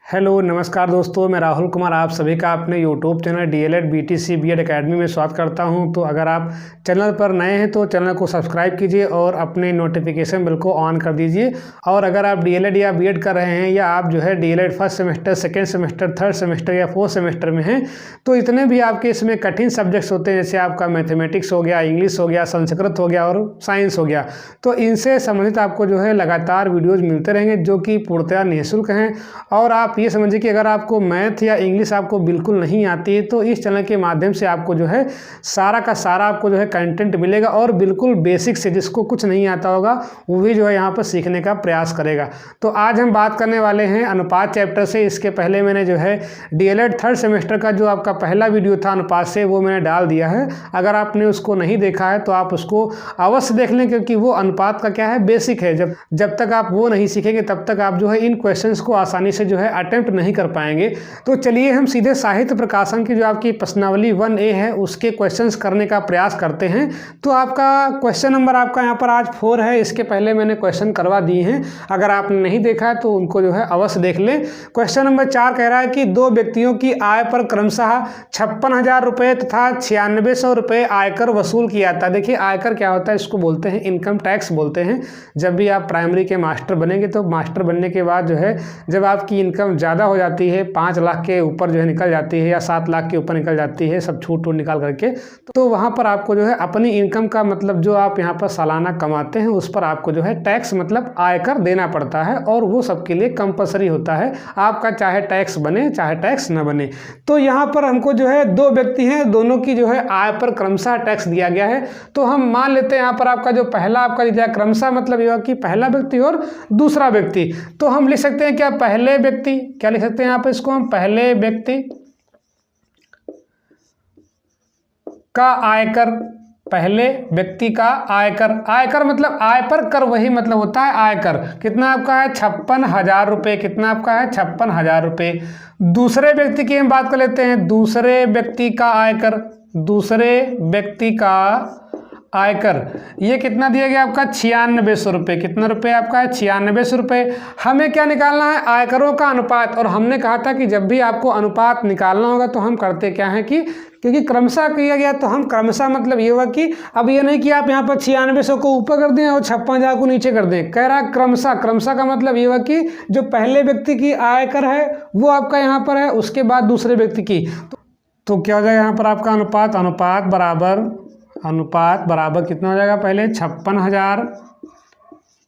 Hello नमस्कार दोस्तों, मैं राहुल कुमार आप सभी का अपने YouTube channel DElEd BTC BEd academy में स्वागत करता हूं। तो अगर आप चैनल पर नए हैं तो चैनल को सब्सक्राइब कीजिए और अपने नोटिफिकेशन बिल को ऑन कर दीजिए। और अगर आप डीएलएड या बीएड कर रहे हैं या आप जो है DElEd first semester, second semester, third semester या फोर्थ सेमेस्टर में हैं, तो इतने भी आपके इसमें कठिन सब्जेक्ट्स होते हैं, जैसे आपका मैथमेटिक्स हो गया, इंग्लिश हो गया, संस्कृत हो गया और साइंस हो गया, तो इनसे संबंधित आपको जो है लगातार वीडियोज़ मिलते रहेंगे जो कि पूर्णतः निःशुल्क हैं। और आप ये समझिए कि अगर आपको मैथ या इंग्लिश आपको बिल्कुल नहीं आती है तो इस चैनल के माध्यम से आपको जो है सारा का सारा आपको जो है कंटेंट मिलेगा और बिल्कुल बेसिक से जिसको कुछ नहीं आता होगा वो भी जो है यहाँ पर सीखने का प्रयास करेगा। तो आज हम बात करने वाले हैं अनुपात चैप्टर से। इसके पहले मैंने जो है डीएलएड थर्ड सेमेस्टर का जो आपका पहला वीडियो था अनुपात से, वो मैंने डाल दिया है। अगर आपने उसको नहीं देखा है तो आप उसको अवश्य देख लें, क्योंकि वो अनुपात का क्या है, बेसिक है। जब तक आप वो नहीं सीखेंगे तब तक आप जो है इन क्वेश्चंस को आसानी से जो है अटेम्प्ट नहीं कर पाएंगे। तो चलिए हम सीधे साहित्य प्रकाशन की जो आपकी प्रश्नावली 1A है उसके क्वेश्चंस करने का प्रयास करते हैं। तो आपका क्वेश्चन नंबर आपका यहाँ पर आज 4 है। इसके पहले मैंने क्वेश्चन करवा दिए हैं, अगर आपने नहीं देखा है तो उनको जो है अवश्य देख लें। क्वेश्चन नंबर 4 कह रहा है कि दो व्यक्तियों की आय पर क्रमशः 56,000 रुपये तथा 9600 रुपये आयकर वसूल किया था। देखिए आयकर क्या होता है, इसको बोलते हैं इनकम टैक्स बोलते हैं। जब भी आप प्राइमरी के मास्टर बनेंगे तो मास्टर बनने के बाद जो है जब आपकी इनकम ज़्यादा हो जाती है, 5 लाख के ऊपर जो है निकल जाती है या 7 लाख के ऊपर निकल जाती है, सब छूट निकाल करके, तो वहाँ पर आपको जो है अपनी इनकम का मतलब जो आप यहाँ पर सालाना कमाते हैं उस पर आपको जो है टैक्स मतलब आयकर देना पड़ता है। और वो सबके लिए कंपलसरी होता है, आपका चाहे टैक्स बने चाहे टैक्स न बने। तो यहाँ पर हमको जो है दो व्यक्ति हैं, दोनों की जो है आय पर क्रमशः टैक्स दिया गया है। तो हम मान लेते हैं यहाँ पर आपका जो पहला आपका दिया क्रमशः मतलब ये कि पहला व्यक्ति और दूसरा व्यक्ति। तो हम लिख सकते हैं क्या, पहले व्यक्ति, क्या लिख सकते हैं यहाँ पर इसको हम, पहले व्यक्ति का आयकर, पहले व्यक्ति का आयकर, आयकर मतलब आय पर कर, वही मतलब होता है आयकर। कितना आपका है, 56,000 रुपये। कितना आपका है, 56,000 रुपये। दूसरे व्यक्ति की हम बात कर लेते हैं, दूसरे व्यक्ति का आयकर, दूसरे व्यक्ति का आयकर ये कितना दिया गया आपका, 9600 रुपये। कितना रुपये आपका है, 9600 रुपये। हमें क्या निकालना है, आयकरों का अनुपात। और हमने कहा था कि जब भी आपको अनुपात निकालना होगा तो हम करते क्या है कि क्योंकि क्रमशः किया गया तो हम क्रमशः मतलब ये हुआ कि अब ये नहीं कि आप यहाँ पर 9600 को ऊपर कर दें और 56,000 को नीचे कर दें। कह रहा क्रमशः, क्रमशः का मतलब ये हुआ कि जो पहले व्यक्ति की आयकर है वो आपका यहाँ पर है, उसके बाद दूसरे व्यक्ति की। तो क्या हो जाएगा यहाँ पर आपका अनुपात, अनुपात बराबर कितना हो जाएगा, पहले 56,000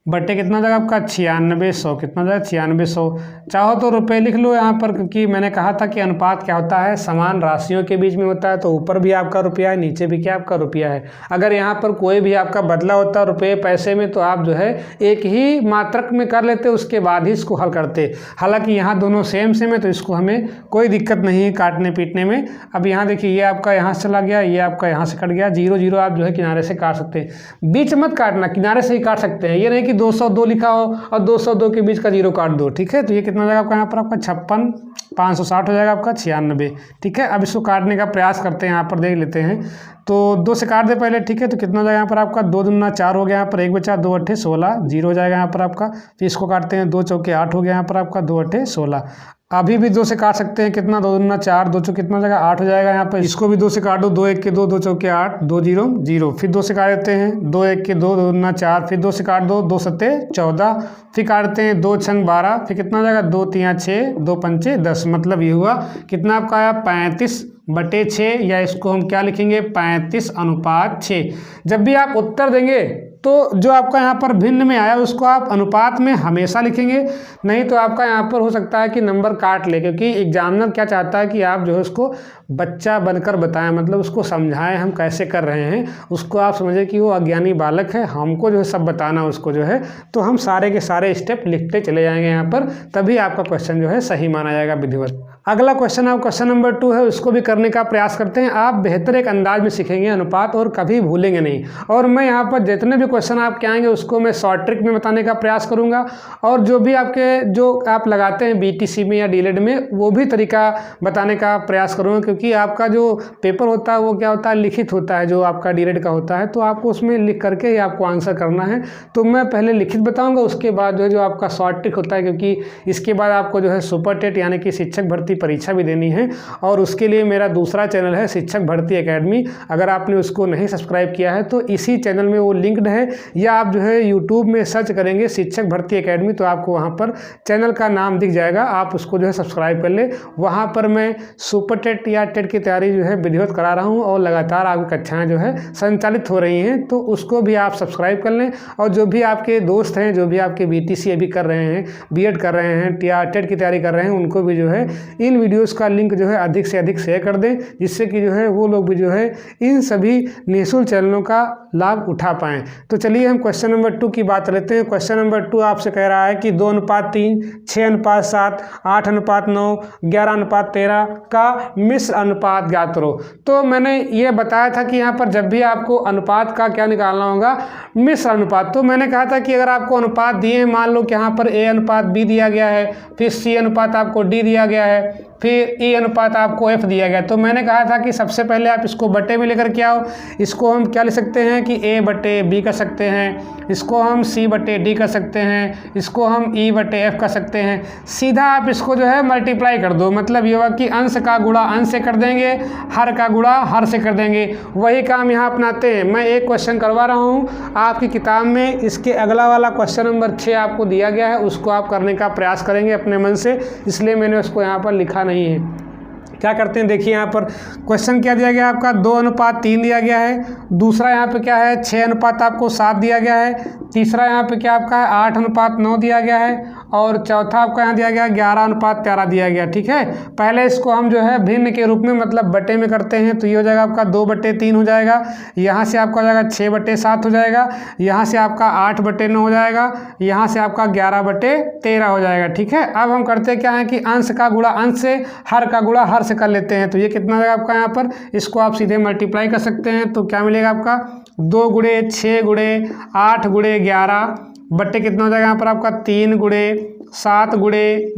बटे कितना हो जाएगा आपका 9600। कितना हो जाएगा 9600। चाहो तो रुपए लिख लो यहाँ पर, क्योंकि मैंने कहा था कि अनुपात क्या होता है, समान राशियों के बीच में होता है। तो ऊपर भी आपका रुपया है, नीचे भी क्या आपका रुपया है। अगर यहाँ पर कोई भी आपका बदला होता है रुपये पैसे में तो आप जो है एक ही मात्रक में कर लेते, उसके बाद ही इसको हल करते। हालांकि यहाँ दोनों सेम है तो इसको हमें कोई दिक्कत नहीं है काटने पीटने में। अब यहाँ देखिए ये आपका यहाँ से चला गया, ये आपका यहाँ से कट गया। 0 0 आप जो है किनारे से काट सकते हैं, बीच मत काटना, किनारे से ही काट सकते हैं। ये नहीं कि 202 लिखा हो और 202 के बीच का 0 काट दो, ठीक है। तो ये कितना हो जाएगा आपका यहाँ पर आपका 56, 560 हो जाएगा आपका 96, ठीक है। अब इसको काटने का प्रयास करते हैं, यहाँ पर देख लेते हैं। तो 2 से काट दे पहले, ठीक है। तो कितना हो जाएगा यहाँ पर आपका 2 दूना 4 हो गया, यहाँ पर 1 बचा, 2 8 16, 0 हो जाएगा यहाँ पर आपका। फिर इसको काटते हैं, 2 चौके 8 हो गया यहाँ पर आपका, 2 8 16। अभी भी 2 से काट सकते हैं, कितना, 2 दूना 4, 2 चौके कितना हो जाएगा 8 हो जाएगा यहाँ पर। इसको भी 2 से काट दो, 2 1 के 2, 2 चौके 8, 2 0 0। फिर 2 से काट देते हैं, 2 1 के 2, 2 दूना 4, फिर 2 से काट दो, 2 7 14। फिर काटते हैं 2 6 12, फिर कितना हो जाएगा 2 3 6, 2 5 10। मतलब ये हुआ कितना आपका आया, 35 बटे 6, या इसको हम क्या लिखेंगे, 35 अनुपात 6। जब भी आप उत्तर देंगे तो जो आपका यहाँ पर भिन्न में आया उसको आप अनुपात में हमेशा लिखेंगे, नहीं तो आपका यहाँ पर हो सकता है कि नंबर काट ले। क्योंकि एग्जामिनर क्या चाहता है कि आप जो है उसको बच्चा बनकर बताएं, मतलब उसको समझाएं हम कैसे कर रहे हैं। उसको आप समझें कि वो अज्ञानी बालक है, हमको जो है सब बताना उसको जो है। तो हम सारे के सारे स्टेप लिखते चले जाएंगे यहाँ पर, तभी आपका क्वेश्चन जो है सही माना जाएगा विधिवत। अगला क्वेश्चन है क्वेश्चन नंबर 2 है, उसको भी करने का प्रयास करते हैं। आप बेहतर एक अंदाज में सीखेंगे अनुपात और कभी भूलेंगे नहीं। और मैं यहाँ पर जितने भी क्वेश्चन आपके आएंगे उसको मैं शॉर्ट ट्रिक में बताने का प्रयास करूँगा, और जो भी जो आप लगाते हैं BTC में या DLED में वो भी तरीका बताने का प्रयास करूँगा, क्योंकि आपका जो पेपर होता है वो क्या होता है, लिखित होता है जो आपका DLED का होता है, तो आपको उसमें लिख करके ही आपको आंसर करना है। तो मैं पहले लिखित बताऊँगा, उसके बाद जो आपका शॉर्ट ट्रिक होता है, क्योंकि इसके बाद आपको जो है सुपर टेट यानी कि शिक्षक भर्ती परीक्षा भी देनी है, और उसके लिए मेरा दूसरा चैनल है शिक्षक भर्ती एकेडमी। अगर आपने उसको नहीं सब्सक्राइब किया है तो इसी चैनल में वो लिंक्ड है, या आप जो है यूट्यूब में सर्च करेंगे शिक्षक भर्ती एकेडमी तो आपको वहाँ पर चैनल का नाम दिख जाएगा, आप उसको जो है सब्सक्राइब कर ले। वहाँ पर मैं सुपर टेट या टेट की तैयारी जो है विधिवत करा रहा हूँ, और लगातार आपकी कक्षाएँ जो है संचालित हो रही हैं, तो उसको भी आप सब्सक्राइब कर लें। और जो भी आपके दोस्त हैं, जो भी आपके BTC अभी कर रहे हैं, B.Ed कर रहे हैं या टेट की तैयारी कर रहे हैं, उनको भी जो है इन वीडियोस का लिंक जो है अधिक से अधिक शेयर कर दें, जिससे कि जो है वो लोग भी जो है इन सभी निःशुल्क चैनलों का लाभ उठा पाएँ। तो चलिए हम क्वेश्चन नंबर 2 की बात लेते हैं। क्वेश्चन नंबर 2 आपसे कह रहा है कि 2:3, 6:7, 8:9, 11:13 का मिश्र अनुपात ज्ञात करो। तो मैंने ये बताया था कि यहाँ पर जब भी आपको अनुपात का क्या निकालना होगा, मिश्र अनुपात। तो मैंने कहा था कि अगर आपको अनुपात दिए, मान लो कि यहाँ पर A:B दिया गया है, फिर C आपको D दिया गया है, फिर E आपको F दिया गया, तो मैंने कहा था कि सबसे पहले आप इसको बटे में लेकर के आओ। इसको हम क्या लिख सकते हैं कि A/B कर सकते हैं, इसको हम C/D कर सकते हैं, इसको हम E/F कर सकते हैं। सीधा आप इसको जो है मल्टीप्लाई कर दो, मतलब ये हुआ कि अंश का गुणा अंश से कर देंगे, हर का गुणा हर से कर देंगे। वही काम यहाँ अपनाते हैं। मैं एक क्वेश्चन करवा रहा हूँ आपकी किताब में, इसके अगला वाला क्वेश्चन नंबर 6 आपको दिया गया है, उसको आप करने का प्रयास करेंगे अपने मन से, इसलिए मैंने उसको यहाँ पर लिखा नहीं है। क्या करते हैं, देखिए यहाँ पर क्वेश्चन क्या दिया गया है आपका, 2:3 दिया गया है, दूसरा यहाँ पे क्या है 6:7 दिया गया है, तीसरा यहाँ पे क्या आपका 8:9 दिया गया है, और चौथा आपका यहाँ दिया गया 11:13 दिया गया। ठीक है, पहले इसको हम जो है भिन्न के रूप में मतलब बटे में करते हैं, तो ये हो जाएगा आपका 2/3 हो जाएगा, यहाँ से आपका हो जाएगा 6/7 हो जाएगा, यहाँ से आपका 8/9 हो जाएगा, यहाँ से आपका 11/13 हो जाएगा। ठीक है, अब हम करते क्या है कि अंश का गुणा अंश से, हर का गुणा हर से कर लेते हैं, तो ये कितना हो जाएगा आपका यहाँ पर, इसको आप सीधे मल्टीप्लाई कर सकते हैं, तो क्या मिलेगा आपका 2 × 6 × 8 × 11 बट्टे कितना हो जाएगा यहाँ पर आपका 3 × 7 ×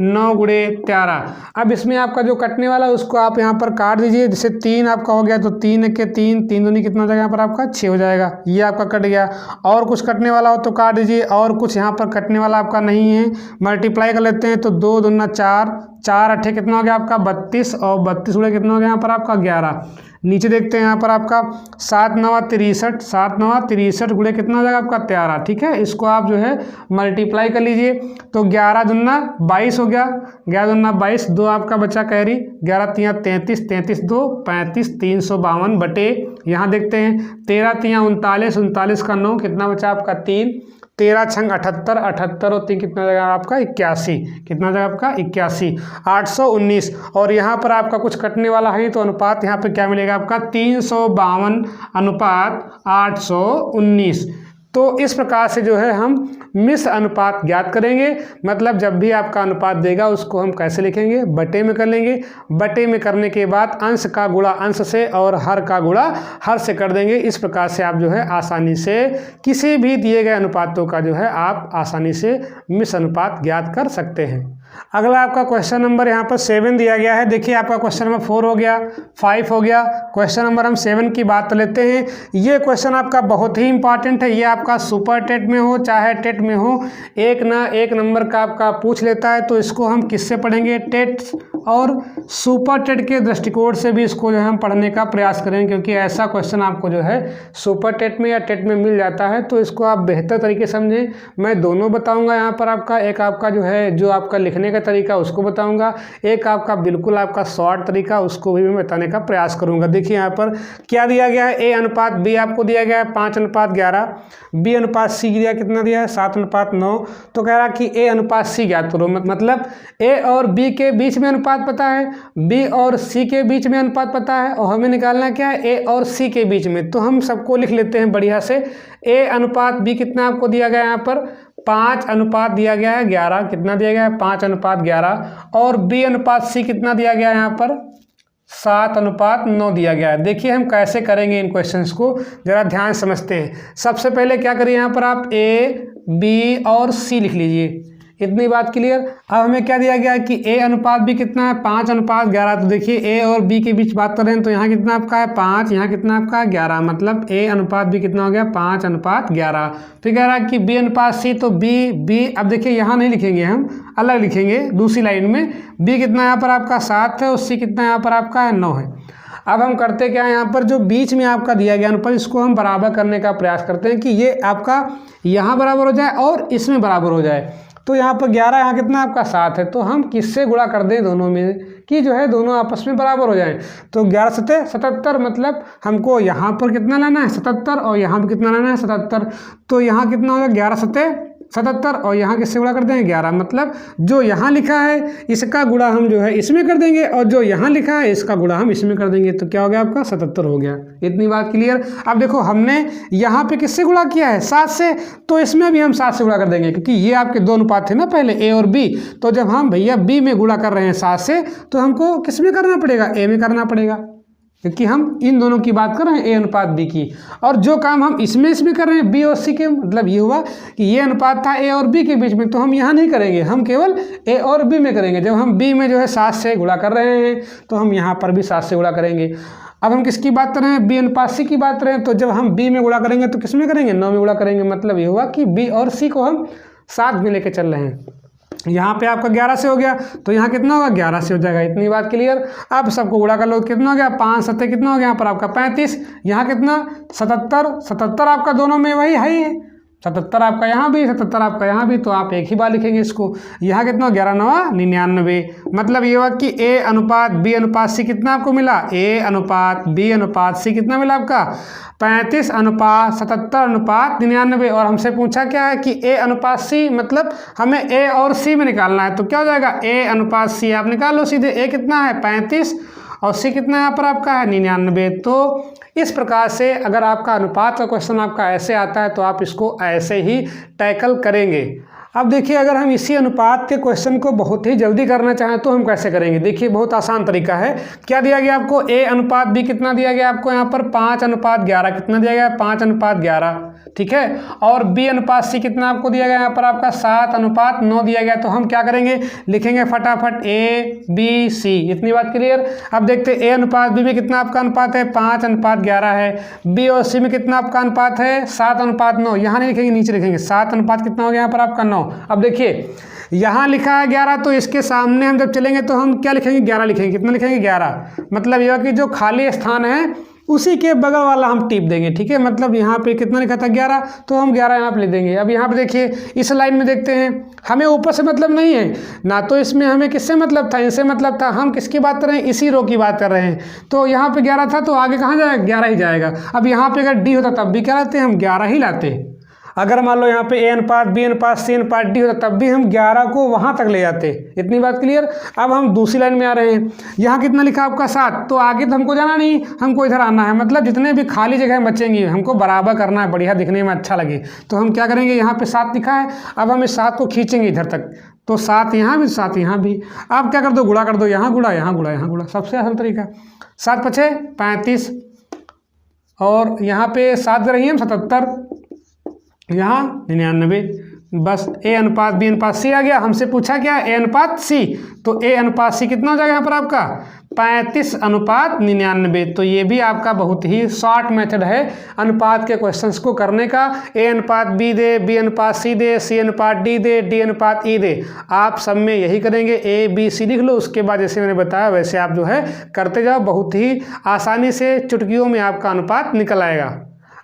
9 × 13। अब इसमें आपका जो कटने वाला है उसको आप यहाँ पर काट दीजिए, जैसे 3 आपका हो गया तो 3 के 3, 3 दूनी कितना हो जाएगा यहाँ पर आपका 6 हो जाएगा, ये आपका कट गया। और कुछ कटने वाला हो तो काट दीजिए, और कुछ यहाँ पर कटने वाला आपका नहीं है, मल्टीप्लाई कर लेते हैं, तो 2 दूना 4, 4 8 कितना हो गया आपका 32, और 32 गुणे कितना हो गया यहाँ पर आपका 11। नीचे देखते हैं यहाँ पर आपका 7×9 63, 7×9 63 गुणे कितना हो जाएगा आपका 13। ठीक है, इसको आप जो है मल्टीप्लाई कर लीजिए, तो 11 दूना 22 हो गया, 11 दूना 22, 2 आपका बचा कैरी, 11 × 3 33, 33 2 35, 352 बटे, यहाँ देखते हैं 13 × 3 39, 39 का 9 कितना बचा आपका 3, 13 × 6 78, 78 और 3 कितना जाएगा आपका 81, कितना जाएगा आपका 81, 819। और यहाँ पर आपका कुछ कटने वाला है तो अनुपात यहाँ पे क्या मिलेगा आपका 352:819। तो इस प्रकार से जो है हम मिश्र अनुपात ज्ञात करेंगे। मतलब जब भी आपका अनुपात देगा उसको हम कैसे लिखेंगे, बटे में कर लेंगे, बटे में करने के बाद अंश का गुणा अंश से और हर का गुणा हर से कर देंगे। इस प्रकार से आप जो है आसानी से किसी भी दिए गए अनुपातों का जो है आप आसानी से मिश्र अनुपात ज्ञात कर सकते हैं। अगला आपका क्वेश्चन नंबर यहाँ पर 7 दिया गया है। देखिए आपका क्वेश्चन नंबर 4 हो गया, 5 हो गया, क्वेश्चन नंबर हम 7 की बात लेते हैं। ये क्वेश्चन आपका बहुत ही इंपॉर्टेंट है। ये आपका सुपर टेट में हो चाहे टेट में हो, एक ना एक नंबर का आपका पूछ लेता है। तो इसको हम किससे पढ़ेंगे, टेट और सुपर टेट के दृष्टिकोण से भी इसको जो है हम पढ़ने का प्रयास करेंगे, क्योंकि ऐसा क्वेश्चन आपको जो है सुपर टेट में या टेट में मिल जाता है। तो इसको आप बेहतर तरीके से समझें। मैं दोनों बताऊँगा यहाँ पर आपका, एक आपका जो है जो आपका लिखने का तरीका उसको बताऊंगा, एक आपका बिल्कुल आपका शॉर्ट तरीका उसको भी मैं बताने का प्रयास करूंगा। देखिए यहाँ पर क्या दिया गया है, A/B आपको दिया गया है 5:11, B/C दिया कितना दिया है 7:9। तो कह रहा कि A/C ज्ञात करो। मतलब A और B के बीच में अनुपात पता है, B और C के बीच में अनुपात पता है, और हमें निकालना क्या है A और C के बीच में। तो हम सबको लिख लेते हैं बढ़िया से। A/B कितना आपको दिया गया है यहाँ पर 5 दिया गया है 11, कितना दिया गया है 5:11, और B/C कितना दिया गया है यहाँ पर 7:9 दिया गया है। देखिए हम कैसे करेंगे इन क्वेश्चंस को, ज़रा ध्यान समझते हैं। सबसे पहले क्या करिए, यहाँ पर आप ए, बी और सी लिख लीजिए। इतनी बात क्लियर। अब हमें क्या दिया गया है कि ए अनुपात बी कितना है, 5:11। तो देखिए ए और बी के बीच बात कर रहे हैं, तो यहाँ कितना आपका है 5, यहाँ कितना आपका है 11, मतलब ए अनुपात बी कितना हो गया 5:11। फिर कह रहा है कि बी अनुपात सी, तो बी अब देखिए यहाँ नहीं लिखेंगे, हम अलग लिखेंगे दूसरी लाइन में। बी कितना यहाँ पर आपका 7 है और सी कितना यहाँ पर आपका है 9 है। अब हम करते क्या है, यहाँ पर जो बीच में आपका दिया गया अनुपात, इसको हम बराबर करने का प्रयास करते हैं कि ये आपका यहाँ बराबर हो जाए और इसमें बराबर हो जाए। तो यहाँ पर 11, यहाँ कितना आपका 7 है, तो हम किससे गुणा कर दें दोनों में कि जो है दोनों आपस में बराबर हो जाएं। तो 11 सते 77, मतलब हमको यहाँ पर कितना लाना है 77 और यहाँ पर कितना लाना है 77। तो यहाँ कितना होगा 11 सते 77 और यहाँ किससे गुणा कर देंगे 11, मतलब जो यहाँ लिखा है इसका गुणा हम जो है इसमें कर देंगे और जो यहाँ लिखा है इसका गुणा हम इसमें कर देंगे। तो क्या हो गया आपका 77 हो गया। इतनी बात क्लियर। अब देखो हमने यहाँ पे किससे गुणा किया है 7 से, तो इसमें भी हम 7 से गुणा कर देंगे, क्योंकि ये आपके दो अनुपात थे ना पहले ए और बी। तो जब हम भैया बी में गुणा कर रहे हैं 7 से, तो हमको किस में करना पड़ेगा, ए में करना पड़ेगा, क्योंकि हम इन दोनों की बात कर रहे हैं ए अनुपात बी की। और जो काम हम इसमें कर रहे हैं बी और सी के, मतलब ये हुआ कि ये अनुपात था ए और बी के बीच में, तो हम यहाँ नहीं करेंगे, हम केवल ए और बी में करेंगे। जब हम बी में जो है 7 से गुणा कर रहे हैं, तो हम यहाँ पर भी 7 से गुणा करेंगे। अब हम किसकी बात कर रहे हैं, बी अनुपात सी की बात कर रहे हैं। तो जब हम बी में गुणा करेंगे तो किस में करेंगे 9 में गुणा करेंगे। मतलब ये हुआ कि बी और सी को हम 7 में लेके चल रहे हैं। यहाँ पे आपका 11 से हो गया, तो यहाँ कितना होगा 11 से हो जाएगा। इतनी बात क्लियर। अब सबको गुणा कर लो, कितना हो गया 5 सत्ते कितना हो गया यहाँ पर आपका 35, यहाँ कितना 77 आपका दोनों में वही है ही 77 आपका यहाँ भी 77 आपका यहाँ भी, तो आप एक ही बार लिखेंगे इसको। यहाँ कितना 11×9 = 99। मतलब ये हुआ कि ए अनुपात बी अनुपात सी कितना आपको मिला, ए अनुपात बी अनुपात सी कितना मिला आपका 35:77:99। और हमसे पूछा क्या है कि ए अनुपात सी, मतलब हमें ए और सी में निकालना है। तो क्या हो जाएगा ए अनुपात सी, आप निकालो सीधे। ए कितना है 35 और सी कितना यहाँ पर आपका है 99। तो इस प्रकार से अगर आपका अनुपात का क्वेश्चन आपका ऐसे आता है, तो आप इसको ऐसे ही टैकल करेंगे। अब देखिए अगर हम इसी अनुपात के क्वेश्चन को बहुत ही जल्दी करना चाहें तो हम कैसे करेंगे। देखिए बहुत आसान तरीका है। क्या दिया गया आपको, ए अनुपात बी कितना दिया गया आपको यहाँ पर 5:11 कितना दिया गया 5:11, ठीक है। और बी अनुपात सी कितना आपको दिया गया यहाँ पर आपका 7:9 दिया गया। तो हम क्या करेंगे, लिखेंगे फटाफट ए बी सी। इतनी बात क्लियर। अब देखते ए अनुपात बी में कितना आपका अनुपात है 5:11 है, बी और सी में कितना आपका अनुपात है 7:9। यहाँ नहीं लिखेंगे, नीचे लिखेंगे 7 अनुपात कितना हो गया यहाँ पर आपका 9। अब देखिए यहाँ लिखा है 11, तो इसके सामने हम जब चलेंगे तो हम क्या लिखेंगे 11 लिखेंगे। कितना लिखेंगे 11, मतलब यह कि जो खाली स्थान है उसी के बगल वाला हम टिप देंगे, ठीक है। मतलब यहाँ पे कितना लिखा था 11, तो हम 11 यहाँ पे लिख देंगे। अब यहाँ पे देखिए इस लाइन में देखते हैं, हमें ऊपर से मतलब नहीं है ना, तो इसमें हमें किससे मतलब था, इनसे मतलब था। हम किसकी बात कर रहे हैं, इसी रो की बात कर रहे हैं। तो यहाँ पे 11 था, तो आगे कहाँ जाएगा 11 ही जाएगा। अब यहाँ पे अगर डी होता तब भी क्या लाते, हम 11 ही लाते। अगर मान लो यहाँ पे ए अनुपात बी अनुपात सी अनुपात डी होता तब भी हम 11 को वहाँ तक ले जाते। इतनी बात क्लियर। अब हम दूसरी लाइन में आ रहे हैं, यहाँ कितना लिखा आपका 7, तो आगे तो हमको जाना नहीं, हमको इधर आना है। मतलब जितने भी खाली जगह बचेंगी हमको बराबर करना है, बढ़िया दिखने में अच्छा लगे। तो हम क्या करेंगे, यहाँ पे 7 लिखा है, अब हम इस 7 को खींचेंगे इधर तक, तो 7 यहाँ भी 7 यहाँ भी। आप क्या कर दो, गुणा कर दो, यहाँ गुणा यहाँ गुणा यहाँ गुणा, सबसे आसान तरीका। 7 × 5 = 35 और यहाँ पे 7 रही हम 77, यहाँ 99। बस ए अनुपात बी अनुपात सी आ गया। हमसे पूछा क्या, ए अनुपात सी, तो ए अनुपात सी कितना हो जाएगा यहाँ पर आपका 35:99। तो ये भी आपका बहुत ही शॉर्ट मेथड है अनुपात के क्वेश्चंस को करने का। ए अनुपात बी दे, बी अनुपात सी दे, सी अनुपात डी दे, डी अनुपात ई दे, आप सब में यही करेंगे। ए बी सी लिख लो, उसके बाद जैसे मैंने बताया वैसे आप जो है करते जाओ, बहुत ही आसानी से चुटकियों में आपका अनुपात निकल आएगा।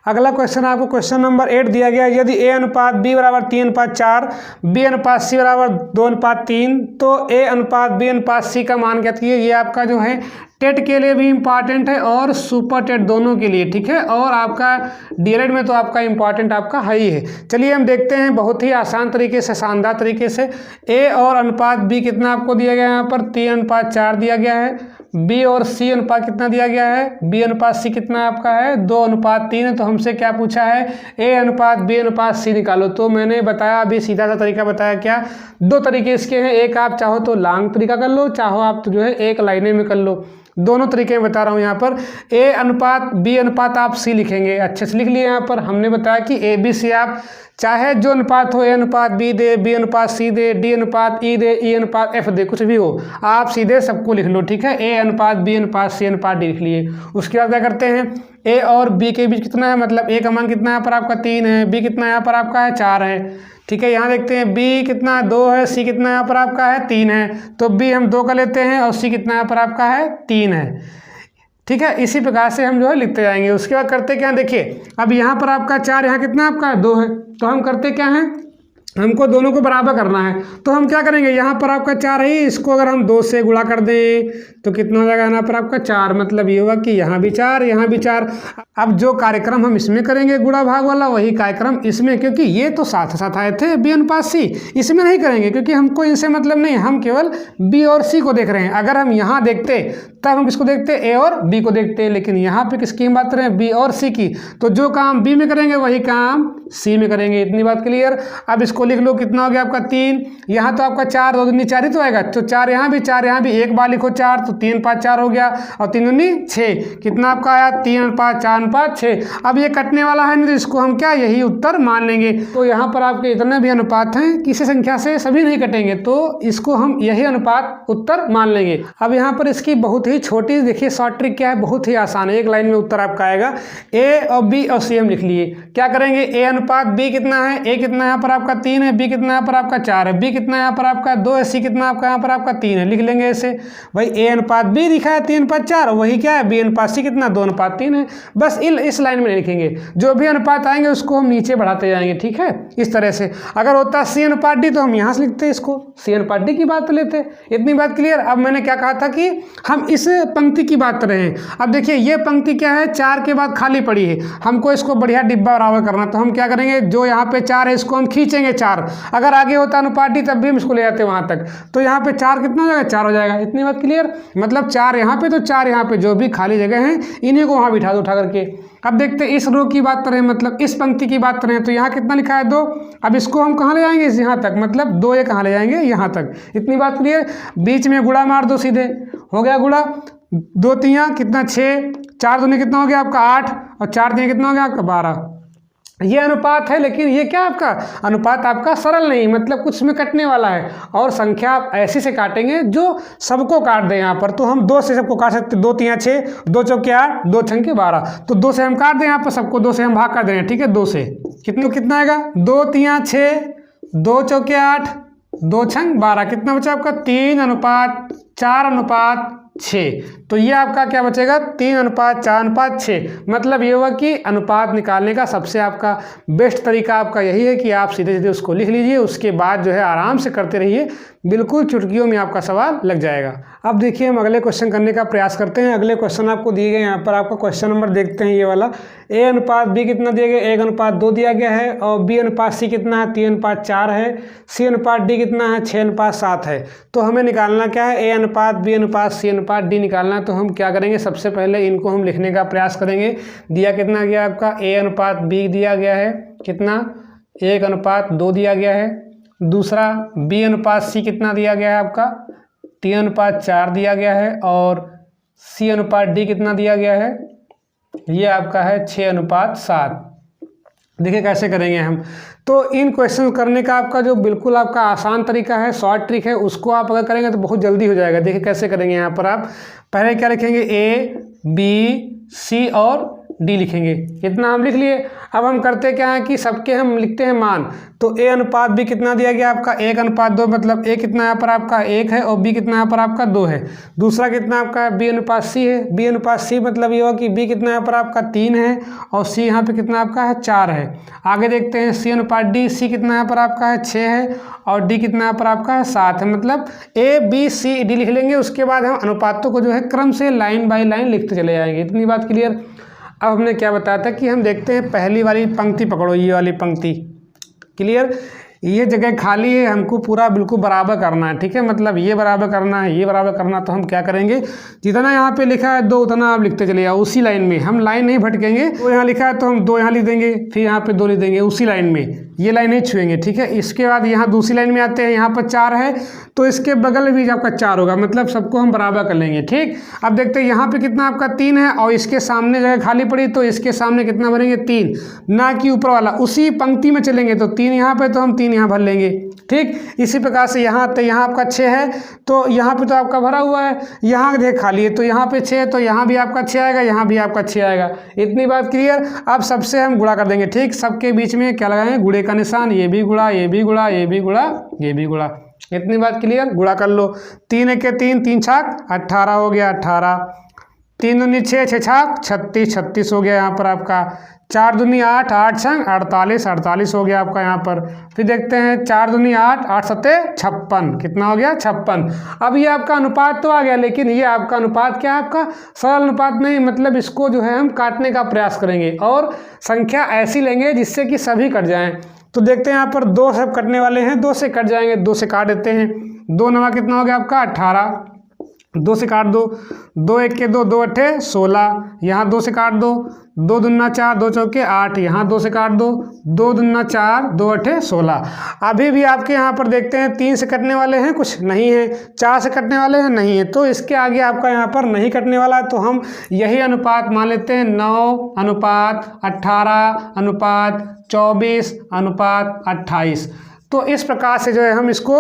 अगला क्वेश्चन आपको क्वेश्चन नंबर 8 दिया गया। यदि ए अनुपात बी बराबर 3:4, बी अनुपात सी बराबर 2:3, तो ए अनुपात बी अनुपात सी का मान ज्ञात कीजिए। ये आपका जो है टेट के लिए भी इम्पॉर्टेंट है और सुपर टेट दोनों के लिए, ठीक है। और आपका डीएलएड में तो आपका इम्पॉर्टेंट आपका है ही है। चलिए हम देखते हैं बहुत ही आसान तरीके से, शानदार तरीके से। ए और अनुपात बी कितना आपको दिया गया है, यहाँ पर 3:4 दिया गया है। बी और सी अनुपात कितना दिया गया है, बी अनुपात सी कितना आपका है 2:3 है। तो हमसे क्या पूछा है, ए अनुपात बी अनुपात सी निकालो। तो मैंने बताया अभी सीधा सा तरीका बताया, क्या 2 तरीके इसके हैं। एक आप चाहो तो लॉन्ग तरीका कर लो, चाहो आप तो जो है एक लाइने में कर लो। दोनों तरीके में बता रहा हूँ यहाँ पर। ए अनुपात बी अनुपात आप सी लिखेंगे, अच्छे से लिख लिए। यहाँ पर हमने बताया कि ए बी सी आप चाहे जो अनुपात हो, ए अनुपात बी दे, बी अनुपात सी दे, डी अनुपात ई दे, ई अनुपात एफ दे, कुछ भी हो आप सीधे सबको लिख लो, ठीक है। ए अनुपात बी अनुपात सी अनुपात डी लिख लिए। उसके बाद क्या करते हैं, ए और बी के बीच कितना है, मतलब ए का मान कितना यहाँ पर आपका 3 है, बी कितना यहाँ पर आपका है 4 है, ठीक है। यहाँ देखते हैं बी कितना 2 है, सी कितना यहाँ पर आपका है 3 है, तो बी हम 2 का लेते हैं और सी कितना यहाँ पर आपका है 3 है, ठीक है। इसी प्रकार से हम जो है लिखते जाएंगे। उसके बाद करते क्या, देखिए अब यहाँ पर आपका 4, यहाँ कितना आपका 2 है, तो हम करते क्या हैं, हमको दोनों को बराबर करना है। तो हम क्या करेंगे, यहाँ पर आपका 4 है, इसको अगर हम 2 से गुणा कर दें तो कितना हो जाएगा यहाँ पर आपका 4, मतलब ये होगा कि यहाँ भी 4 यहाँ भी 4। अब जो कार्यक्रम हम इसमें करेंगे गुणा भाग वाला, वही कार्यक्रम इसमें, क्योंकि ये तो साथ साथ आए थे बी अनुपात सी, इसमें नहीं करेंगे क्योंकि हमको इनसे मतलब नहीं, हम केवल बी और सी को देख रहे हैं। अगर हम यहाँ देखते तब हम किसको देखते, ए और बी को देखते, लेकिन यहाँ पे किसकी हम बात कर रहे हैं, बी और सी की। तो जो काम बी में करेंगे वही काम सी में करेंगे, इतनी बात क्लियर। अब इसको लिख लो, कितना हो गया आपका 3, यहाँ तो आपका 4 2 दूनी 4 ही तो आएगा, तो 4 यहाँ भी 4 यहाँ भी, एक बार लिखो 4, तो 3 5 4 हो गया, और 3 दूनी 6, कितना आपका आया 3 अनुपात 4 अनुपात 6। अब ये कटने वाला है नहीं, तो इसको हम क्या यही उत्तर मान लेंगे। तो यहाँ पर आपके इतने भी अनुपात हैं, किसी संख्या से सभी नहीं कटेंगे, तो इसको हम यही अनुपात उत्तर मान लेंगे। अब यहाँ पर इसकी बहुत ही छोटी देखिए शॉर्ट ट्रिक क्या है, बहुत ही आसान है, एक लाइन में उत्तर आपका आएगा। ए और बी और सी हम लिख लिए, क्या करेंगे, ए अनुपात बी कितना है, ए कितना यहाँ पर आपका 3 है, बी कितना यहाँ पर आपका 4 है, बी कितना यहाँ पर आपका 2 है, सी कितना आपका यहाँ पर आपका 3 है, लिख लेंगे ऐसे। भाई ए अनुपात बी लिखा है 3 अनुपात 4, वही क्या है बी अनुपात सी कितना 2 अनुपात 3 है। बस इस लाइन में नहीं लिखेंगे, जो भी अनुपात आएंगे उसको हम नीचे बढ़ाते जाएंगे, ठीक है, इस तरह से। अगर होता सी अनुपात डी तो हम यहाँ से लिखते इसको, सी अनुपात डी की बात लेते, इतनी बात क्लियर। अब मैंने क्या कहा था कि हम इस पंक्ति की बात कर रहे हैं। अब देखिए ये पंक्ति क्या है, 4 के बाद खाली पड़ी है, हमको इसको बढ़िया डिब्बा बराबर करना, तो हम क्या करेंगे, जो यहाँ पे 4 है इसको हम खींचेंगे 4, अगर आगे होता अनुपात डी तब भी हम इसको ले जाते वहाँ तक, तो यहाँ पे 4 कितना हो जाएगा 4 हो जाएगा, इतनी बात क्लियर। मतलब 4 यहाँ पे तो 4 यहाँ पे, जो भी खाली जगह है इन्हीं को वहाँ बिठा दो उठा करके। अब देखते हैं इस रो की बात करें, मतलब इस पंक्ति की बात करें, तो यहाँ कितना लिखा है 2, अब इसको हम कहाँ ले जाएंगे, यहाँ तक, मतलब 2 ये कहाँ ले जाएंगे यहाँ तक, इतनी बात क्लियर। बीच में गुणा मार दो, सीधे हो गया गुणा, 2 3 कितना 6, 4 दूनी कितना हो गया आपका 8, और 4 3 कितना हो गया आपका 12। ये अनुपात है, लेकिन ये क्या आपका अनुपात आपका सरल नहीं, मतलब कुछ में कटने वाला है, और संख्या आप ऐसी से काटेंगे जो सबको काट दें यहाँ पर। तो हम 2 से सबको काट सकते, 2 3 6, 2 चौके 8, 2 छंके 12, तो 2 से हम काट दें यहाँ पर सबको, 2 से हम भाग कर देंगे, ठीक है। 2 से कितना आएगा, 2 3 6, 2 चौके 8, 2 छंग 12, कितना बचा आपका 3 अनुपात 4 अनुपात 6। तो ये आपका क्या बचेगा 3 अनुपात 4 अनुपात 6। मतलब ये हुआ कि अनुपात निकालने का सबसे आपका बेस्ट तरीका आपका यही है कि आप सीधे सीधे उसको लिख लीजिए, उसके बाद जो है आराम से करते रहिए, बिल्कुल चुटकियों में आपका सवाल लग जाएगा। अब देखिए हम अगले क्वेश्चन करने का प्रयास करते हैं। अगले क्वेश्चन आपको दिए गए, यहाँ पर आपका क्वेश्चन नंबर देखते हैं ये वाला। ए अनुपात बी कितना दिया गया, 1 अनुपात 2 दिया गया है, और बी अनुपात सी कितना है 3 अनुपात 4 है, सी अनुपात डी कितना है 6 अनुपात 7 है। तो हमें निकालना क्या है, ए अनुपात बी अनुपात सी अनुपात डी निकालना है। तो हम क्या करेंगे, सबसे पहले इनको हम लिखने का प्रयास करेंगे। दिया कितना गया आपका, ए अनुपात बी दिया गया है कितना 1 अनुपात 2 दिया गया है, दूसरा बी अनुपात सी कितना दिया गया है आपका 3 अनुपात 4 दिया गया है, और सी अनुपात डी कितना दिया गया है, ये आपका है 6 अनुपात 7। देखिए कैसे करेंगे हम। तो इन क्वेश्चन करने का आपका जो बिल्कुल आपका आसान तरीका है, शॉर्ट ट्रिक है, उसको आप अगर करेंगे तो बहुत जल्दी हो जाएगा। देखिए कैसे करेंगे। यहाँ पर आप पहले क्या लिखेंगे, ए बी सी और डी लिखेंगे, इतना हम लिख लिए। अब हम करते क्या है कि सबके हम लिखते हैं मान। तो ए अनुपात बी कितना दिया गया आपका 1 अनुपात 2, मतलब ए कितना यहाँ पर आपका 1 है और बी कितना यहाँ पर आपका 2 है। दूसरा कितना आपका बी अनुपात सी है, बी अनुपात सी मतलब ये हुआ कि बी कितना यहाँ पर आपका 3 है और सी यहाँ पे कितना आपका है 4 है। आगे देखते हैं सी अनुपात डी, सी कितना यहाँ पर आपका है 6 है और डी कितना यहाँ पर आपका है 7 है। मतलब ए बी सी डी लिख लेंगे, उसके बाद हम अनुपातों को जो है क्रम से लाइन बाई लाइन लिखते चले जाएंगे। इतनी बात क्लियर। अब हमने क्या बताया था कि हम देखते हैं पहली वाली पंक्ति पकड़ो, ये वाली पंक्ति क्लियर। ये जगह खाली है, हमको पूरा बिल्कुल बराबर करना है, ठीक है। मतलब ये बराबर करना है, ये बराबर करना है, तो हम क्या करेंगे, जितना यहाँ पे लिखा है 2 उतना आप लिखते चले जाओ उसी लाइन में। हम लाइन नहीं भटकेंगे, तो यहाँ लिखा है तो हम 2 यहाँ लिख देंगे, फिर यहाँ पे 2 लिख देंगे उसी लाइन में, ये लाइन नहीं छुएंगे, ठीक है। इसके बाद यहाँ दूसरी लाइन में आते हैं, यहाँ पर 4 है तो इसके बगल में भी आपका 4 होगा, मतलब सबको हम बराबर कर लेंगे, ठीक। अब देखते हैं यहाँ पे कितना आपका 3 है और इसके सामने जगह खाली पड़ी, तो इसके सामने कितना भरेंगे 3, ना कि ऊपर वाला, उसी पंक्ति में चलेंगे तो 3 यहाँ पे तो हम 3 यहाँ भर लेंगे, ठीक। इसी प्रकार से यहाँ तो यहाँ आपका 6 है तो यहाँ पे तो आपका भरा हुआ है, यहाँ देख खाली है तो यहाँ पे 6 है तो यहाँ भी आपका 6 आएगा, यहाँ भी आपका 6 आएगा। इतनी बात क्लियर। अब सबसे हम गुणा कर देंगे, ठीक। सबके बीच में क्या लगाएंगे, गुणे का निशान, ये भी गुणा, ये भी गुणा, ये भी गुणा, ये भी गुणा। इतनी बात क्लियर। गुणा कर लो, 3 के 3, 3 छाक 18 हो गया, 18, 3 दूनी 6, 6 छाक 36, 36 हो गया यहाँ पर आपका, 4 दूनी 8, 8 छंग 48, 48 हो गया आपका यहाँ पर। फिर देखते हैं 4 दूनी 8, 8 सत्ते 56, कितना हो गया 56। अब ये आपका अनुपात तो आ गया, लेकिन ये आपका अनुपात क्या है, आपका सरल अनुपात नहीं, मतलब इसको जो है हम काटने का प्रयास करेंगे और संख्या ऐसी लेंगे जिससे कि सभी कट जाएं। तो देखते हैं यहाँ पर 2 सब कटने वाले हैं, 2 से कट जाएंगे, 2 से काट देते हैं। 2 नवा कितना हो गया आपका 18, 2 से काट दो, 2 1 के 2, 2 अट्ठे 16, यहाँ 2 से काट दो, 2 दूना 4, 2 चौके 8, यहाँ 2 से काट दो, 2 दूना 4, 2 अट्ठे 16। अभी भी आपके यहाँ पर देखते हैं 3 से कटने वाले हैं, कुछ नहीं है, 4 से कटने वाले हैं, नहीं है, तो इसके आगे आपका यहाँ पर नहीं कटने वाला है, तो हम यही अनुपात मान लेते हैं, 9 अनुपात 18 अनुपात 24 अनुपात 28। तो इस प्रकार से जो है हम इसको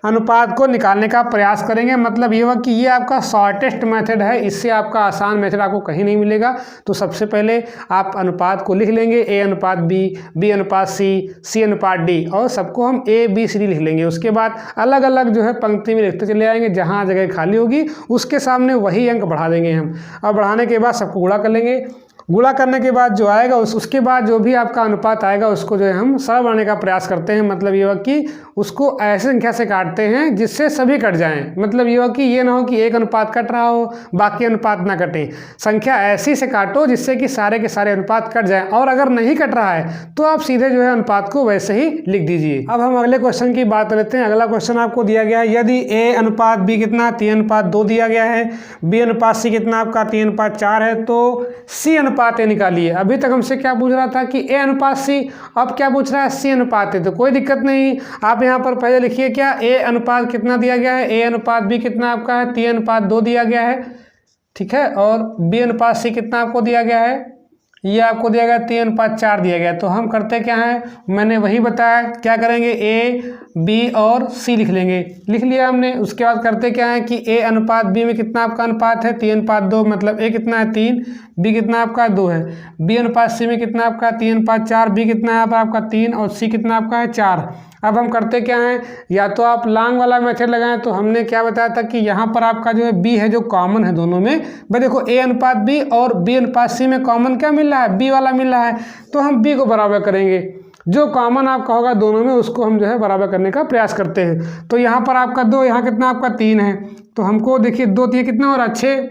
अनुपात को निकालने का प्रयास करेंगे। मतलब ये हुआ कि ये आपका शॉर्टेस्ट मेथड है, इससे आपका आसान मेथड आपको कहीं नहीं मिलेगा। तो सबसे पहले आप अनुपात को लिख लेंगे, A अनुपात B, B अनुपात C, C अनुपात D, और सबको हम A B C D लिख लेंगे। उसके बाद अलग अलग जो है पंक्ति में लिखते चले आएंगे, जहाँ जगह खाली होगी उसके सामने वही अंक बढ़ा देंगे हम। और बढ़ाने के बाद सबको गुणा कर लेंगे। गुणा करने के बाद जो आएगा उसके बाद जो भी आपका अनुपात आएगा उसको जो है हम सरल बनाने का प्रयास करते हैं। मतलब ये हुआ कि उसको ऐसे संख्या से काटते हैं जिससे सभी कट जाएं। मतलब ये हुआ कि ये ना हो कि एक अनुपात कट रहा हो बाकी अनुपात ना कटे, संख्या ऐसी से काटो जिससे कि सारे के सारे अनुपात कट जाएं। और अगर नहीं कट रहा है तो आप सीधे जो है अनुपात को वैसे ही लिख दीजिए। अब हम अगले क्वेश्चन की बात करते हैं। अगला क्वेश्चन आपको दिया गया है, यदि A अनुपात B कितना 3 अनुपात 2 दिया गया है, B अनुपात C कितना आपका 3 अनुपात 4 है, तो C अनुपात A निकालिए। अभी तक हमसे क्या पूछ रहा था कि A अनुपात C, अब क्या पूछ रहा है C अनुपात A। तो कोई दिक्कत नहीं, आप यहाँ पर पहले लिखिए क्या A अनुपात कितना दिया गया है, A अनुपात B कितना आपका है 3 अनुपात 2 दिया गया है, ठीक है। और B अनुपात C कितना आपको दिया गया है, ये आपको दिया गया 3 अनुपात 4 दिया गया। तो हम करते क्या है, मैंने वही बताया, क्या करेंगे A B और C लिख लेंगे, लिख लिया हमने। उसके बाद करते क्या है कि A अनुपात B में कितना आपका अनुपात है 3 अनुपात 2, मतलब A कितना है 3, B कितना आपका 2 है। B अनुपात C में कितना आपका 3 अनुपात 4, B कितना है आपका 3 और C कितना आपका है 4। अब हम करते क्या हैं, या तो आप लॉन्ग वाला मेथड लगाएं, तो हमने क्या बताया था कि यहाँ पर आपका जो है B है जो कॉमन है दोनों में। भाई देखो A अनुपात B और B अनुपात C में कॉमन क्या मिल रहा है, B वाला मिल रहा है, तो हम B को बराबर करेंगे। जो कॉमन आपका होगा दोनों में उसको हम जो है बराबर करने का प्रयास करते हैं। तो यहाँ पर आपका 2, यहाँ कितना आपका 3 है, तो हमको देखिए 2 3 कितना हो रहा है 6,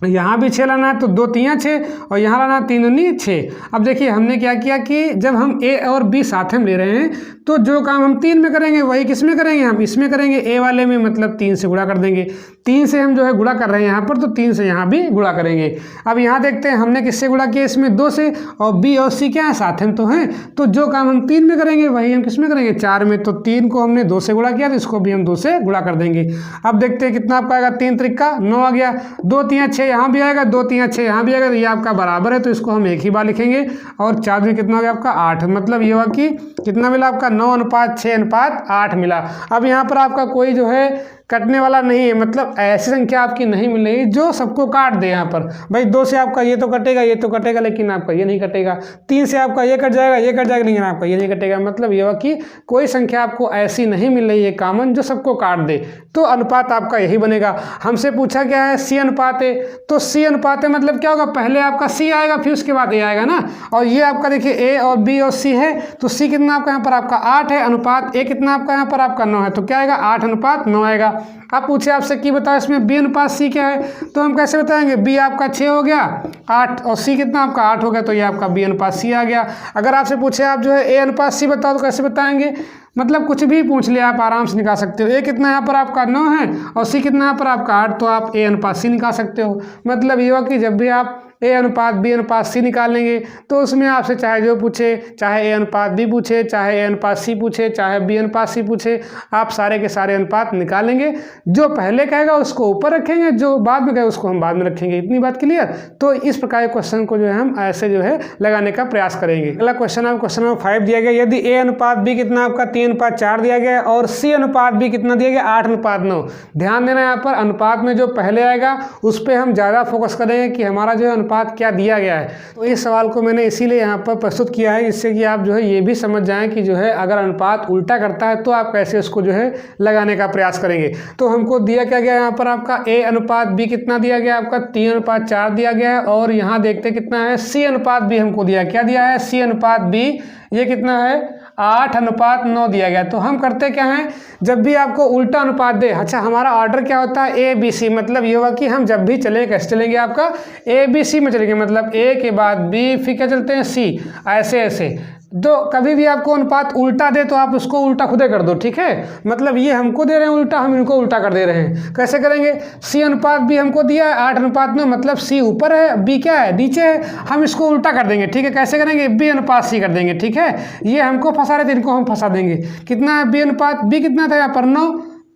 यहाँ भी 6 लाना है तो 2 3 6 और यहाँ लाना 3 दूनी 6। अब देखिए हमने क्या किया कि जब हम A और B साथ में ले रहे हैं तो जो काम हम 3 में करेंगे वही किस में करेंगे, हम इसमें करेंगे A वाले में, मतलब 3 से गुणा कर देंगे। 3 से हम जो है गुणा कर रहे हैं यहाँ पर, तो 3 से यहाँ भी गुणा करेंगे। अब यहाँ देखते हैं हमने किससे गुणा किया, इसमें 2 से, और B और C क्या है साथ में तो हैं, तो जो काम हम 3 में करेंगे वही हम किस में करेंगे 4 में। तो 3 को हमने 2 से गुणा किया तो इसको भी हम 2 से गुणा कर देंगे। अब देखते हैं कितना आपका आएगा, 3 त्रिका 9 आ गया, 2 3 6 यहाँ भी आएगा, 2 3 6 यहाँ भी आएगा, तो ये आपका बराबर है, तो इसको हम एक ही बार लिखेंगे। और 4 में कितना हो गया आपका 8, मतलब ये हुआ कि कितना मिला आपका 9 अनुपात 6 अनुपात 8 मिला। अब यहाँ पर आपका कोई जो है कटने वाला नहीं है, मतलब ऐसी संख्या आपकी नहीं मिल रही जो सबको काट दे। यहाँ पर भाई 2 से आपका ये तो कटेगा, ये तो कटेगा, लेकिन आपका ये नहीं कटेगा। 3 से आपका ये कट जाएगा, ये कट जाएगा, लेकिन आपका ये नहीं कटेगा। मतलब ये हुआ कि कोई संख्या आपको ऐसी नहीं मिल रही है कॉमन जो सबको काट दे, तो अनुपात आपका यही बनेगा। हमसे पूछा क्या है C अनुपात है, तो C अनुपात है मतलब क्या होगा, पहले आपका C आएगा फिर उसके बाद A आएगा ना। और ये आपका देखिए A और B और C है, तो C कितना आपका यहाँ पर आपका 8 है, अनुपात A कितना आपका यहाँ पर आपका 9 है, तो क्या आएगा 8 अनुपात 9 आएगा। अब पूछे आपसे कि बताओ इसमें B अनुपात C क्या है, तो हम कैसे बताएंगे, B आपका 6 हो गया, 8 और सी कितना आपका 8 हो गया, तो ये आपका बी अनुपात सी आ गया। अगर आपसे पूछे आप जो है ए अनुपात सी बताओ तो कैसे बताएंगे, मतलब कुछ भी पूछ ले आप आराम से निकाल सकते हो। ए कितना यहाँ पर आपका 9 है और सी कितना यहाँ पर आपका 8, तो आप ए अनुपात सी निकाल सकते हो। मतलब ये हुआ कि जब भी आप ए अनुपात बी अनुपात सी निकालेंगे तो उसमें आपसे चाहे जो पूछे, चाहे ए अनुपात बी पूछे, चाहे ए अनुपात सी पूछे, चाहे बी अनुपात सी पूछे, आप सारे के सारे अनुपात निकालेंगे। जो पहले कहेगा उसको ऊपर रखेंगे, जो बाद में कहेगा उसको हम बाद में रखेंगे। इतनी बात क्लियर। तो इस प्रकार के क्वेश्चन को जो है हम ऐसे जो है लगाने का प्रयास करेंगे। अगला क्वेश्चन है क्वेश्चन नंबर 5 दिया गया, यदि ए अनुपात बी कितना आपका 3:4 दिया गया और सी अनुपात बी कितना दिया गया 8:9। ध्यान देना यहाँ पर अनुपात में जो पहले आएगा उस पर हम ज़्यादा फोकस करेंगे कि हमारा जो है अनुपात क्या दिया गया है। तो इस सवाल को मैंने इसीलिए यहाँ पर प्रस्तुत किया है, इससे कि आप जो है ये भी समझ जाएं कि जो है अगर अनुपात उल्टा करता है तो आप कैसे उसको जो है लगाने का प्रयास करेंगे। तो हमको दिया क्या गया यहाँ पर आपका ए अनुपात बी कितना दिया गया आपका 3:4 दिया गया है, और यहाँ देखते कितना है सी अनुपात बी हमको दिया, क्या दिया है सी अनुपात बी, ये कितना है 8:9 दिया गया। तो हम करते क्या हैं, जब भी आपको उल्टा अनुपात दे, अच्छा हमारा ऑर्डर क्या होता है ए बी सी, मतलब ये हुआ कि हम जब भी चलेंगे कैसे चलेंगे आपका ए बी सी में चलेंगे, मतलब ए के बाद बी फिर क्या चलते हैं सी, ऐसे ऐसे। तो कभी भी आपको अनुपात उल्टा दे तो आप उसको उल्टा खुदे कर दो, ठीक है। मतलब ये हमको दे रहे हैं उल्टा, हम इनको उल्टा कर दे रहे हैं। कैसे करेंगे, सी अनुपात बी हमको दिया है 8:9, मतलब सी ऊपर है बी क्या है नीचे है, हम इसको उल्टा कर देंगे, ठीक है। कैसे करेंगे, बी अनुपात सी कर देंगे, ठीक है। ये हमको फंसा रहे थे, इनको हम फंसा देंगे। कितना है बी अनुपात बी कितना था यहाँ पर 9,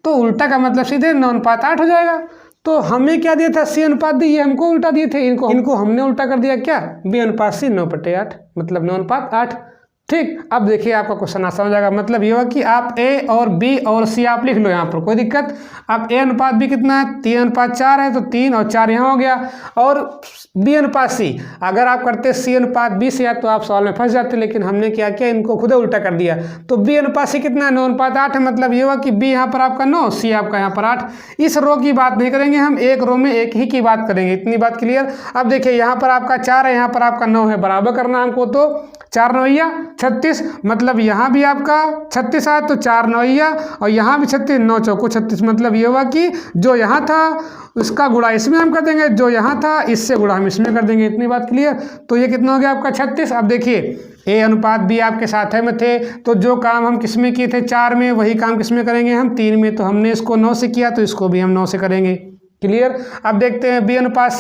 तो उल्टा का मतलब सीधे 9:8 हो जाएगा। तो हमें क्या दिया था सी अनुपात दी, ये हमको उल्टा दिए थे, इनको हमने उल्टा कर दिया, क्या बी अनुपात सी 9/8, मतलब 9:8, ठीक। अब देखिए आपका क्वेश्चन आसान हो जाएगा। मतलब ये हुआ कि आप ए और बी और सी आप लिख लो यहाँ पर, कोई दिक्कत। अब ए अनुपात बी कितना है 3:4 है, तो 3 और 4 यहाँ हो गया, और बी अनुपात सी अगर आप करते सी अनुपात बी से तो आप सवाल में फंस जाते, लेकिन हमने क्या किया इनको खुद उल्टा कर दिया। तो बी अनुपात सी कितना है 9:8 है, मतलब ये हुआ कि बी यहाँ पर आपका 9, सी आपका यहाँ पर 8। इस रो की बात नहीं करेंगे हम, एक रो में एक ही की बात करेंगे, इतनी बात क्लियर। अब देखिए यहाँ पर आपका 4 है, यहाँ पर आपका 9 है, बराबर करना हमको, तो 4 9 36, मतलब यहाँ भी आपका 36 आया तो 4 9 और यहाँ भी 36, 9 चौको 36, मतलब ये हुआ कि जो यहाँ था उसका गुणा इसमें हम कर देंगे, जो यहाँ था इससे गुणा हम इसमें कर देंगे, इतनी बात क्लियर। तो ये कितना हो गया आपका 36। अब देखिए ए अनुपात बी आपके साथ में थे, तो जो काम हम किस में किए थे 4 में, वही काम किस में करेंगे हम 3 में। तो हमने इसको 9 से किया तो इसको भी हम 9 से करेंगे, क्लियर। अब देखते हैं बी अनुपात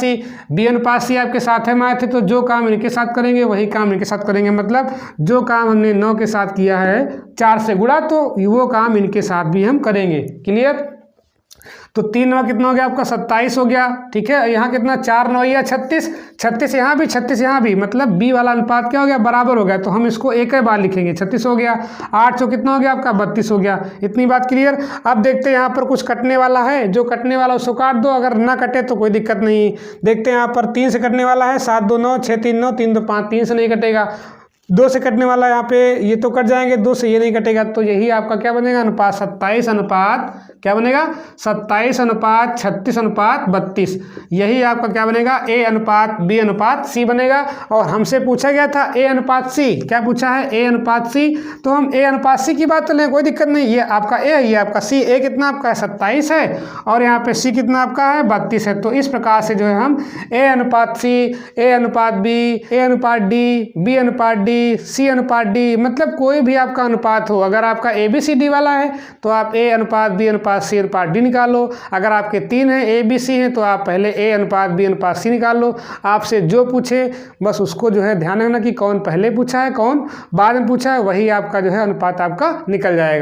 सी आपके साथ में आए थे, तो जो काम इनके साथ करेंगे वही काम इनके साथ करेंगे। मतलब जो काम हमने 9 के साथ किया है 4 से गुणा, तो वो काम इनके साथ भी हम करेंगे, क्लियर। तो 3 9 कितना हो गया आपका 27 हो गया, ठीक है। यहाँ कितना 4 9 36, 36 यहाँ भी 36 यहाँ भी, मतलब बी वाला अनुपात क्या हो गया बराबर हो गया, तो हम इसको एक ही बार लिखेंगे, 36 हो गया। 8 सौ कितना हो गया आपका 32 हो गया, इतनी बात क्लियर। अब देखते हैं यहाँ पर कुछ कटने वाला है, जो कटने वाला उसको काट दो, अगर ना कटे तो कोई दिक्कत नहीं। देखते हैं यहाँ पर 3 से कटने वाला है, 7 2 9 6 3 9 3 2 5, 3 से नहीं कटेगा। 2 से कटने वाला यहाँ पे ये तो कट जाएंगे, 2 से ये नहीं कटेगा, तो यही आपका क्या बनेगा अनुपात 27 अनुपात क्या बनेगा 27 अनुपात 36 अनुपात 32, यही आपका क्या बनेगा ए अनुपात बी अनुपात सी बनेगा। और हमसे पूछा गया था ए अनुपात सी, क्या पूछा है ए अनुपात सी, तो हम ए अनुपात सी की बात कर लें, कोई दिक्कत नहीं। ये आपका ए है, ये आपका सी, ए कितना आपका है 27 है और यहाँ पे सी कितना आपका है 32 है। तो इस प्रकार से जो है हम ए अनुपात सी, ए अनुपात बी, ए अनुपात डी, बी अनुपात डी, सी अनुपात डी, मतलब कोई भी आपका अनुपात हो, अगर आपका ए बी सी डी वाला है तो आप ए अनुपात बी अनुपात सी अनुपात डी निकालो। अगर आपके 3 हैं ए बी सी हैं तो आप पहले ए अनुपात बी अनुपात सी निकाल लो। आपसे जो पूछे बस उसको जो है ध्यान रखना कि कौन पहले पूछा है कौन बाद में पूछा है, वही आपका जो है अनुपात आपका निकल जाएगा।